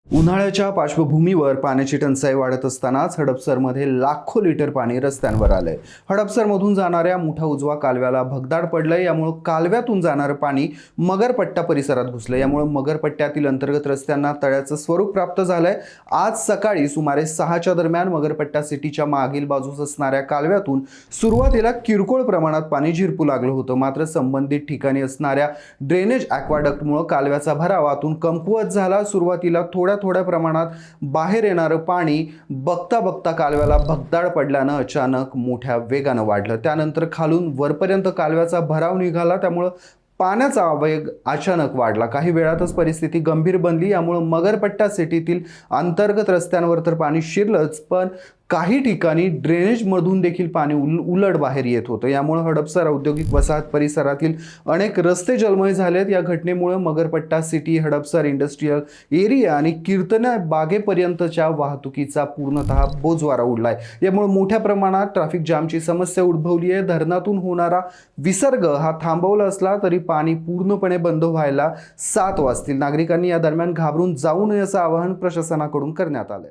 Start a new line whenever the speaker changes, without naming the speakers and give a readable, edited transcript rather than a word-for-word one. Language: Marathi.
उन्हाळ्याच्या पार्श्वभूमीवर पाण्याची टंचाई वाढत असतानाच हडपसरमध्ये लाखो लिटर पाणी रस्त्यांवर आलंय। हडपसरमधून जाणाऱ्या मुठा उजवा कालव्याला भगदाड पडलंय। यामुळे कालव्यातून जाणारं पाणी मगरपट्टा परिसरात घुसलंय। यामुळे मगरपट्ट्यातील अंतर्गत रस्त्यांना तळ्याचं स्वरूप प्राप्त झालंय। आज सकाळी सुमारे 6च्या दरम्यान मगरपट्टा सिटीच्या मागील बाजूस असणाऱ्या कालव्यातून सुरुवातीला किरकोळ प्रमाणात पाणी झिरपू लागलं होतं। मात्र संबंधित ठिकाणी असणाऱ्या ड्रेनेज ॲक्वाडक्टमुळे कालव्याचा भराव आतून कमकुवत झाला। सुरुवातीला थोड्या प्रमाणात बाहेर येणारं पाणी बघता बघता कालव्याला भगदाड पडल्यानं अचानक मोठ्या वेगानं वाढलं। त्यानंतर खालून वरपर्यंत कालव्याचा भराव निघाला। त्यामुळे पाण्याचा वेग अचानक वाढला। काही वेळातच परिस्थिती गंभीर बनली। यामुळे मगरपट्टा सिटीतील अंतर्गत रस्त्यांवर तर पाणी शिरलंच, पण काही ठिकाणी ड्रेनेजमधून देखील पाणी उलट बाहेर येत होतं। यामुळे हडपसर औद्योगिक वसाहत परिसरातील अनेक रस्ते जलमय झालेत। या घटनेमुळे Magarpatta city, Hadapsar industrial area आणि कीर्तना बागेपर्यंतच्या वाहतुकीचा पूर्णतः बोजवारा उडलाय। यामुळे मोठ्या प्रमाणात ट्रॅफिक जामची समस्या उद्भवली आहे। धरणातून होणारा विसर्ग हा थांबवला असला तरी पाणी पूर्णपणे बंद व्हायला 7 वाजतील। नागरिकांनी या दरम्यान घाबरून जाऊ नये असं आवाहन प्रशासनाकडून करण्यात आलंय।